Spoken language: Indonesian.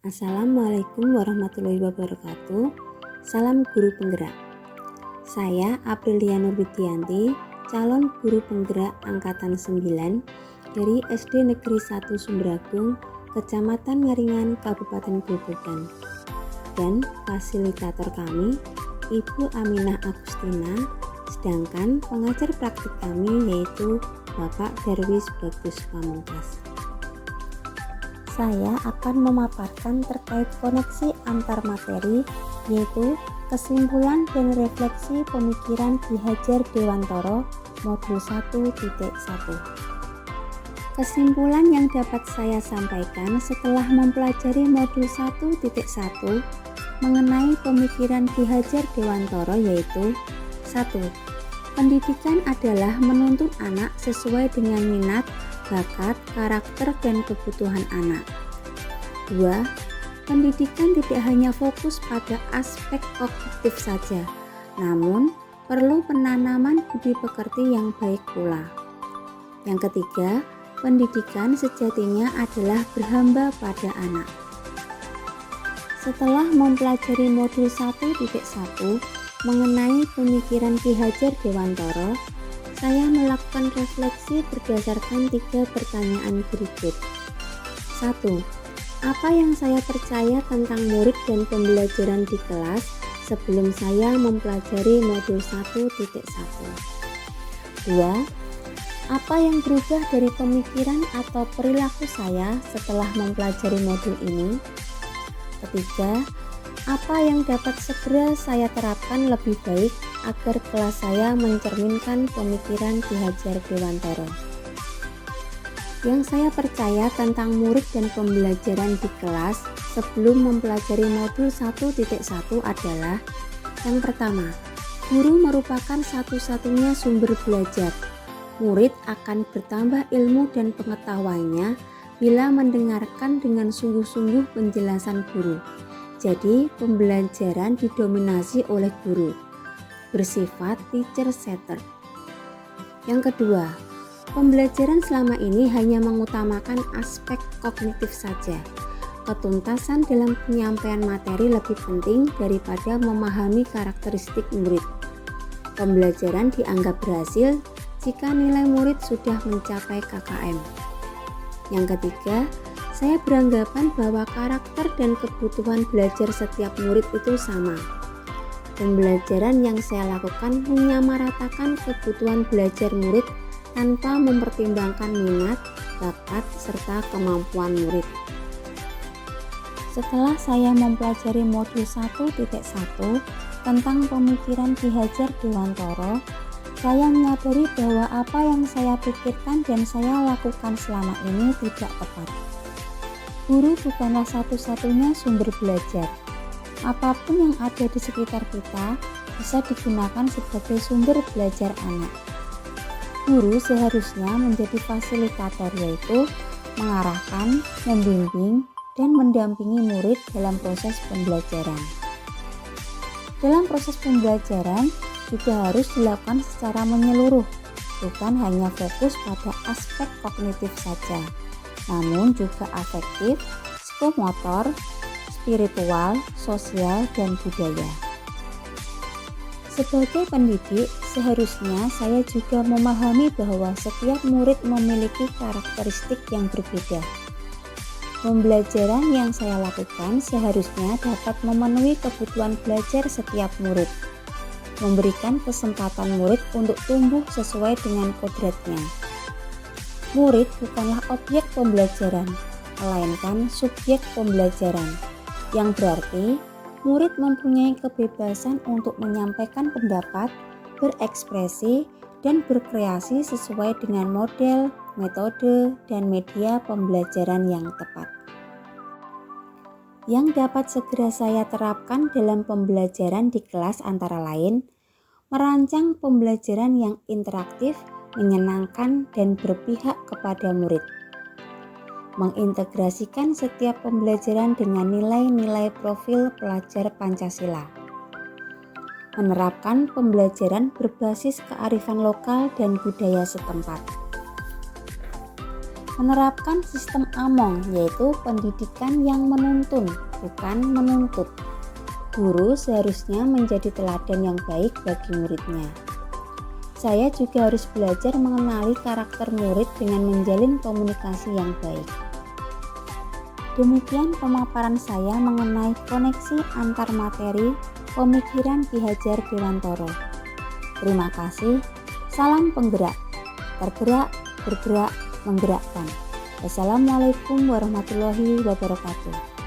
Assalamualaikum warahmatullahi wabarakatuh. Salam guru penggerak. Saya Aprilia Nurwidianti, calon guru penggerak angkatan 9 dari SD Negeri 1 Sumberagung, Kecamatan Ngaringan, Kabupaten Grobogan. Dan fasilitator kami Ibu Aminah Agustina, sedangkan pengajar praktik kami yaitu Bapak Darwis Bagus Pamungkas. Saya akan memaparkan terkait koneksi antar materi, yaitu kesimpulan dan refleksi pemikiran Ki Hajar Dewantara modul 1.1. Kesimpulan yang dapat saya sampaikan setelah mempelajari modul 1.1 mengenai pemikiran Ki Hajar Dewantara yaitu 1. Pendidikan adalah menuntun anak sesuai dengan minat, bakat, karakter, dan kebutuhan anak. 2. Pendidikan tidak hanya fokus pada aspek kognitif saja, namun perlu penanaman budi pekerti yang baik pula. Yang ketiga, pendidikan sejatinya adalah berhamba pada anak. Setelah mempelajari modul 1.1 mengenai pemikiran Ki Hajar Dewantara, saya melakukan refleksi berdasarkan 3 pertanyaan berikut. 1. Apa yang saya percaya tentang murid dan pembelajaran di kelas sebelum saya mempelajari modul 1.1? 2. Apa yang berubah dari pemikiran atau perilaku saya setelah mempelajari modul ini? 3. Apa yang dapat segera saya terapkan lebih baik agar kelas saya mencerminkan pemikiran Ki Hajar Dewantara? Yang saya percaya tentang murid dan pembelajaran di kelas sebelum mempelajari modul 1.1 adalah: yang pertama, guru merupakan satu-satunya sumber belajar. Murid akan bertambah ilmu dan pengetahuannya bila mendengarkan dengan sungguh-sungguh penjelasan guru. Jadi, pembelajaran didominasi oleh guru, bersifat teacher-centered. Yang kedua, pembelajaran selama ini hanya mengutamakan aspek kognitif saja. Ketuntasan dalam penyampaian materi lebih penting daripada memahami karakteristik murid. Pembelajaran dianggap berhasil jika nilai murid sudah mencapai KKM. Yang ketiga, saya beranggapan bahwa karakter dan kebutuhan belajar setiap murid itu sama. Pembelajaran yang saya lakukan menyamaratakan kebutuhan belajar murid tanpa mempertimbangkan minat, bakat, serta kemampuan murid. Setelah saya mempelajari modul 1.1 tentang pemikiran Ki Hajar Dewantara, saya menyadari bahwa apa yang saya pikirkan dan saya lakukan selama ini tidak tepat. Guru bukanlah satu-satunya sumber belajar. Apapun yang ada di sekitar kita bisa digunakan sebagai sumber belajar anak. Guru seharusnya menjadi fasilitator, yaitu mengarahkan, membimbing, dan mendampingi murid dalam proses pembelajaran. Dalam proses pembelajaran juga harus dilakukan secara menyeluruh, bukan hanya fokus pada aspek kognitif saja, namun juga afektif, psikomotor, spiritual, sosial, dan budaya. Sebagai pendidik, seharusnya saya juga memahami bahwa setiap murid memiliki karakteristik yang berbeda. Pembelajaran yang saya lakukan seharusnya dapat memenuhi kebutuhan belajar setiap murid, memberikan kesempatan murid untuk tumbuh sesuai dengan kodratnya. Murid bukanlah objek pembelajaran, melainkan subjek pembelajaran, yang berarti murid mempunyai kebebasan untuk menyampaikan pendapat, berekspresi, dan berkreasi sesuai dengan model, metode, dan media pembelajaran yang tepat. Yang dapat segera saya terapkan dalam pembelajaran di kelas antara lain: merancang pembelajaran yang interaktif, menyenangkan, dan berpihak kepada murid. Mengintegrasikan setiap pembelajaran dengan nilai-nilai profil pelajar Pancasila. Menerapkan pembelajaran berbasis kearifan lokal dan budaya setempat. menerapkan sistem AMONG, yaitu pendidikan yang menuntun, bukan menuntut. Guru seharusnya menjadi teladan yang baik bagi muridnya. Saya juga harus belajar mengenali karakter murid dengan menjalin komunikasi yang baik. Demikian pemaparan saya mengenai koneksi antar materi pemikiran Ki Hajar Dewantoro. Terima kasih. Salam penggerak. Tergerak, bergerak, menggerakkan. Wassalamualaikum warahmatullahi wabarakatuh.